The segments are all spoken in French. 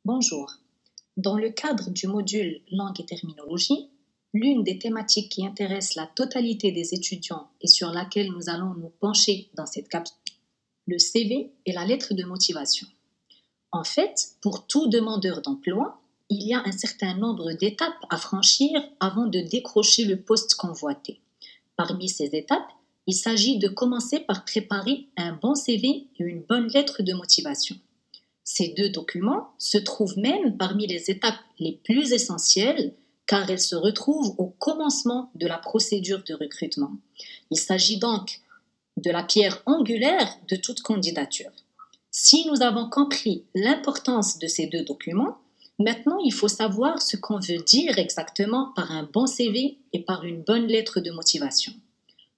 Bonjour. Dans le cadre du module Langue et terminologie, l'une des thématiques qui intéresse la totalité des étudiants et sur laquelle nous allons nous pencher dans cette capsule, le CV et la lettre de motivation. En fait, pour tout demandeur d'emploi, il y a un certain nombre d'étapes à franchir avant de décrocher le poste convoité. Parmi ces étapes, il s'agit de commencer par préparer un bon CV et une bonne lettre de motivation. Ces deux documents se trouvent même parmi les étapes les plus essentielles car elles se retrouvent au commencement de la procédure de recrutement. Il s'agit donc de la pierre angulaire de toute candidature. Si nous avons compris l'importance de ces deux documents, maintenant il faut savoir ce qu'on veut dire exactement par un bon CV et par une bonne lettre de motivation.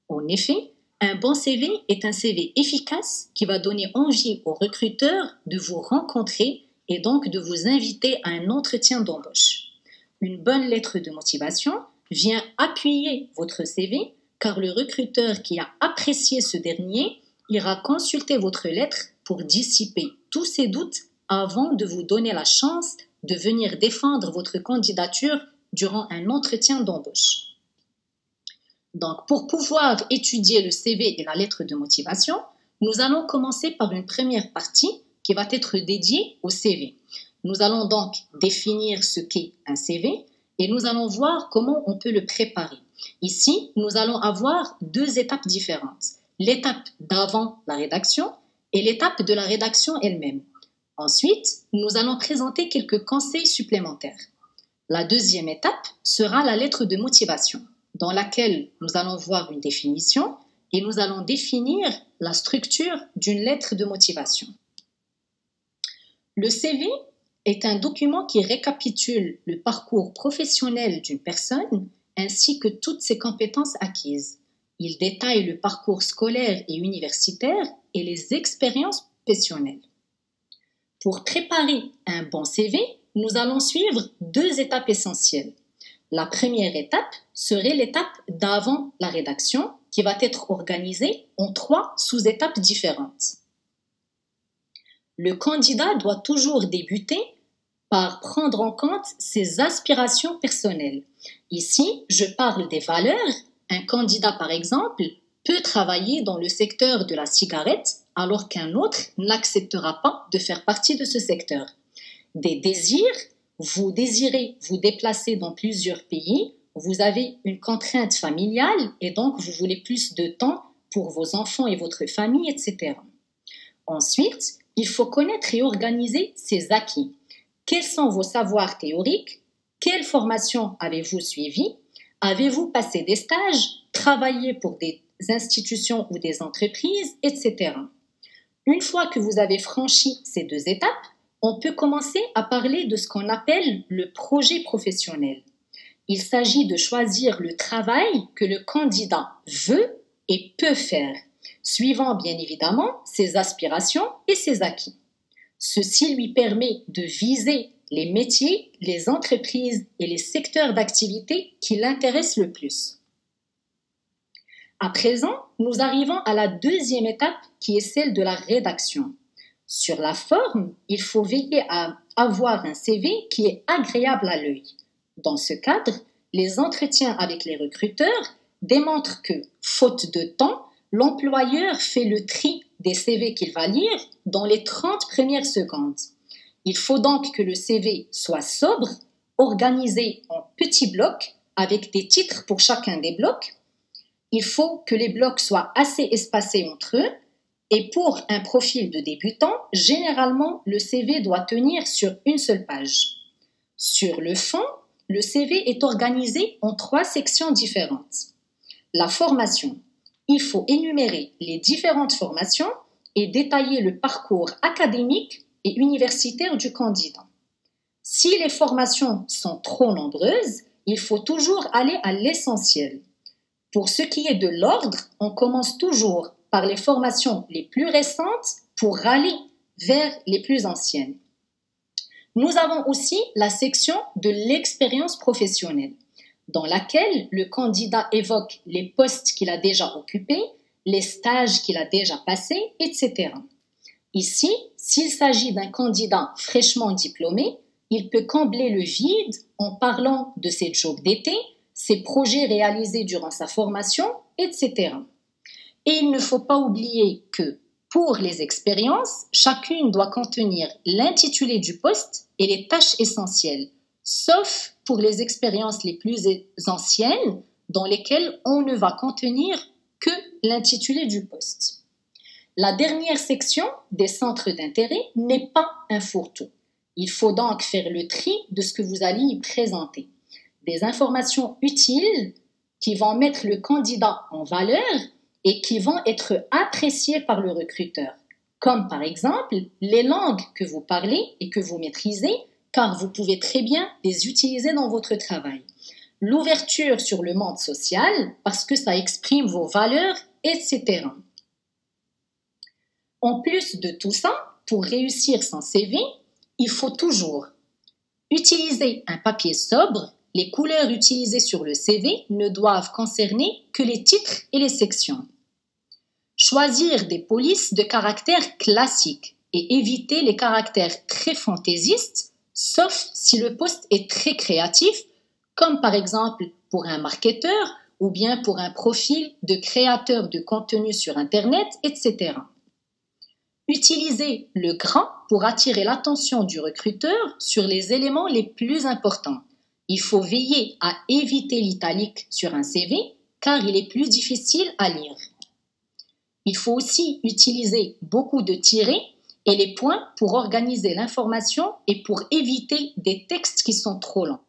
En effet, un bon CV est un CV efficace qui va donner envie aux recruteurs de vous rencontrer et donc de vous inviter à un entretien d'embauche. Une bonne lettre de motivation vient appuyer votre CV car le recruteur qui a apprécié ce dernier ira consulter votre lettre pour dissiper tous ses doutes avant de vous donner la chance de venir défendre votre candidature durant un entretien d'embauche. Donc, pour pouvoir étudier le CV et la lettre de motivation, nous allons commencer par une première partie qui va être dédiée au CV. Nous allons donc définir ce qu'est un CV et nous allons voir comment on peut le préparer. Ici, nous allons avoir deux étapes différentes. L'étape d'avant la rédaction et l'étape de la rédaction elle-même. Ensuite, nous allons présenter quelques conseils supplémentaires. La deuxième étape sera la lettre de motivation, dans laquelle nous allons voir une définition et nous allons définir la structure d'une lettre de motivation. Le CV est un document qui récapitule le parcours professionnel d'une personne ainsi que toutes ses compétences acquises. Il détaille le parcours scolaire et universitaire et les expériences professionnelles. Pour préparer un bon CV, nous allons suivre deux étapes essentielles. La première étape serait l'étape d'avant la rédaction qui va être organisée en trois sous-étapes différentes. Le candidat doit toujours débuter par prendre en compte ses aspirations personnelles. Ici, je parle des valeurs. Un candidat, par exemple, peut travailler dans le secteur de la cigarette alors qu'un autre n'acceptera pas de faire partie de ce secteur. Des désirs. Vous désirez vous déplacer dans plusieurs pays, vous avez une contrainte familiale et donc vous voulez plus de temps pour vos enfants et votre famille, etc. Ensuite, il faut connaître et organiser ses acquis. Quels sont vos savoirs théoriques? Quelle formation avez-vous suivi? Avez-vous passé des stages, travaillé pour des institutions ou des entreprises, etc. Une fois que vous avez franchi ces deux étapes, on peut commencer à parler de ce qu'on appelle le projet professionnel. Il s'agit de choisir le travail que le candidat veut et peut faire, suivant bien évidemment ses aspirations et ses acquis. Ceci lui permet de viser les métiers, les entreprises et les secteurs d'activité qui l'intéressent le plus. À présent, nous arrivons à la deuxième étape qui est celle de la rédaction. Sur la forme, il faut veiller à avoir un CV qui est agréable à l'œil. Dans ce cadre, les entretiens avec les recruteurs démontrent que, faute de temps, l'employeur fait le tri des CV qu'il va lire dans les 30 premières secondes. Il faut donc que le CV soit sobre, organisé en petits blocs avec des titres pour chacun des blocs. Il faut que les blocs soient assez espacés entre eux. Et pour un profil de débutant, généralement, le CV doit tenir sur une seule page. Sur le fond, le CV est organisé en trois sections différentes. La formation. Il faut énumérer les différentes formations et détailler le parcours académique et universitaire du candidat. Si les formations sont trop nombreuses, il faut toujours aller à l'essentiel. Pour ce qui est de l'ordre, on commence toujours par les formations les plus récentes pour aller vers les plus anciennes. Nous avons aussi la section de l'expérience professionnelle, dans laquelle le candidat évoque les postes qu'il a déjà occupés, les stages qu'il a déjà passés, etc. Ici, s'il s'agit d'un candidat fraîchement diplômé, il peut combler le vide en parlant de ses jobs d'été, ses projets réalisés durant sa formation, etc. Et il ne faut pas oublier que, pour les expériences, chacune doit contenir l'intitulé du poste et les tâches essentielles, sauf pour les expériences les plus anciennes, dans lesquelles on ne va contenir que l'intitulé du poste. La dernière section des centres d'intérêt n'est pas un fourre-tout. Il faut donc faire le tri de ce que vous allez y présenter. Des informations utiles qui vont mettre le candidat en valeur et qui vont être appréciées par le recruteur, comme par exemple les langues que vous parlez et que vous maîtrisez, car vous pouvez très bien les utiliser dans votre travail. L'ouverture sur le monde social, parce que ça exprime vos valeurs, etc. En plus de tout ça, pour réussir son CV, il faut toujours utiliser un papier sobre. Les couleurs utilisées sur le CV ne doivent concerner que les titres et les sections. Choisir des polices de caractère classique et éviter les caractères très fantaisistes, sauf si le poste est très créatif, comme par exemple pour un marketeur ou bien pour un profil de créateur de contenu sur Internet, etc. Utilisez le grand pour attirer l'attention du recruteur sur les éléments les plus importants. Il faut veiller à éviter l'italique sur un CV car il est plus difficile à lire. Il faut aussi utiliser beaucoup de tirets et les points pour organiser l'information et pour éviter des textes qui sont trop longs.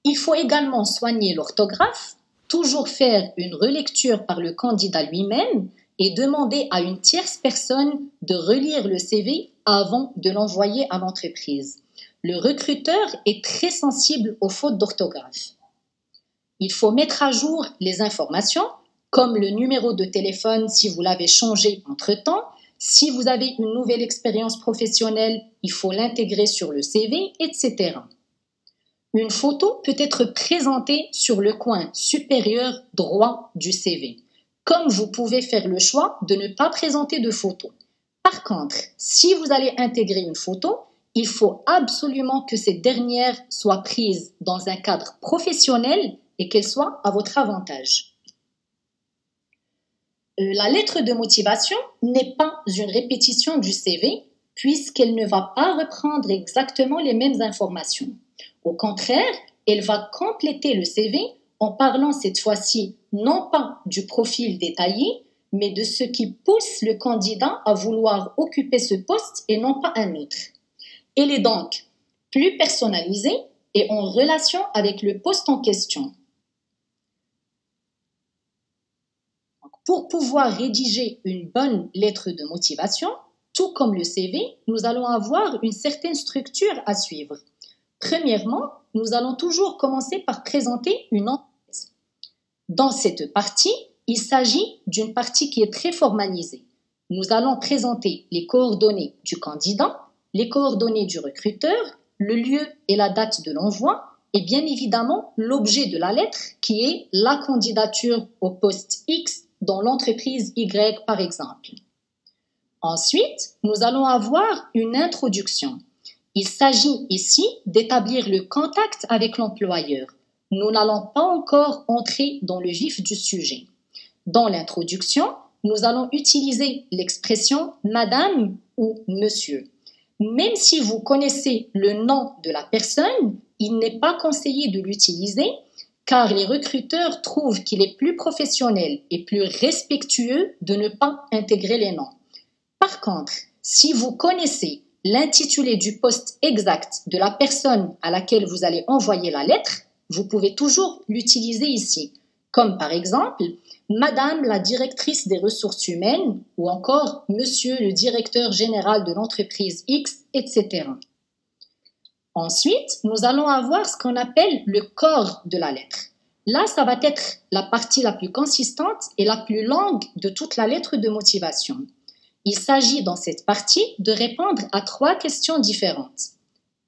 Il faut également soigner l'orthographe, toujours faire une relecture par le candidat lui-même et demander à une tierce personne de relire le CV avant de l'envoyer à l'entreprise. Le recruteur est très sensible aux fautes d'orthographe. Il faut mettre à jour les informations, comme le numéro de téléphone si vous l'avez changé entre-temps. Si vous avez une nouvelle expérience professionnelle, il faut l'intégrer sur le CV, etc. Une photo peut être présentée sur le coin supérieur droit du CV, comme vous pouvez faire le choix de ne pas présenter de photo. Par contre, si vous allez intégrer une photo, il faut absolument que cette dernière soit prise dans un cadre professionnel et qu'elle soit à votre avantage. La lettre de motivation n'est pas une répétition du CV puisqu'elle ne va pas reprendre exactement les mêmes informations. Au contraire, elle va compléter le CV en parlant cette fois-ci non pas du profil détaillé, mais de ce qui pousse le candidat à vouloir occuper ce poste et non pas un autre. Elle est donc plus personnalisée et en relation avec le poste en question. Pour pouvoir rédiger une bonne lettre de motivation, tout comme le CV, nous allons avoir une certaine structure à suivre. Premièrement, nous allons toujours commencer par présenter une enquête. Dans cette partie, il s'agit d'une partie qui est très formalisée. Nous allons présenter les coordonnées du candidat, les coordonnées du recruteur, le lieu et la date de l'envoi et bien évidemment l'objet de la lettre qui est la candidature au poste X dans l'entreprise Y par exemple. Ensuite, nous allons avoir une introduction. Il s'agit ici d'établir le contact avec l'employeur. Nous n'allons pas encore entrer dans le vif du sujet. Dans l'introduction, nous allons utiliser l'expression « madame » ou « monsieur ». Même si vous connaissez le nom de la personne, il n'est pas conseillé de l'utiliser car les recruteurs trouvent qu'il est plus professionnel et plus respectueux de ne pas intégrer les noms. Par contre, si vous connaissez l'intitulé du poste exact de la personne à laquelle vous allez envoyer la lettre, vous pouvez toujours l'utiliser ici, comme par exemple « Madame la directrice des ressources humaines » ou encore « Monsieur le directeur général de l'entreprise X », etc. Ensuite, nous allons avoir ce qu'on appelle le corps de la lettre. Là, ça va être la partie la plus consistante et la plus longue de toute la lettre de motivation. Il s'agit dans cette partie de répondre à 3 questions différentes.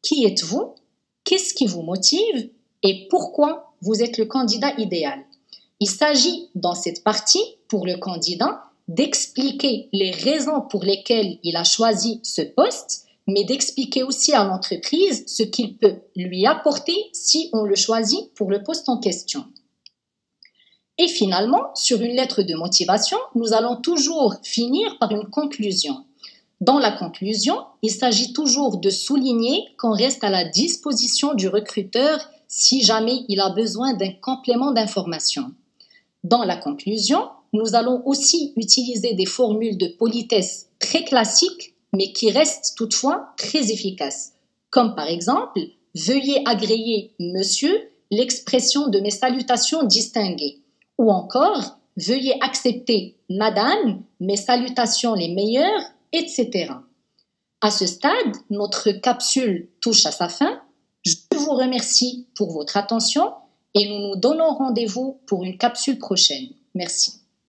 Qui êtes-vous? Qu'est-ce qui vous motive? Et pourquoi vous êtes le candidat idéal? Il s'agit dans cette partie, pour le candidat, d'expliquer les raisons pour lesquelles il a choisi ce poste, mais d'expliquer aussi à l'entreprise ce qu'il peut lui apporter si on le choisit pour le poste en question. Et finalement, sur une lettre de motivation, nous allons toujours finir par une conclusion. Dans la conclusion, il s'agit toujours de souligner qu'on reste à la disposition du recruteur si jamais il a besoin d'un complément d'information. Dans la conclusion, nous allons aussi utiliser des formules de politesse très classiques, mais qui restent toutefois très efficaces, comme par exemple « Veuillez agréer, monsieur, l'expression de mes salutations distinguées » ou encore « Veuillez accepter, madame, mes salutations les meilleures » etc. À ce stade, notre capsule touche à sa fin. Je vous remercie pour votre attention et nous nous donnons rendez-vous pour une capsule prochaine. Merci.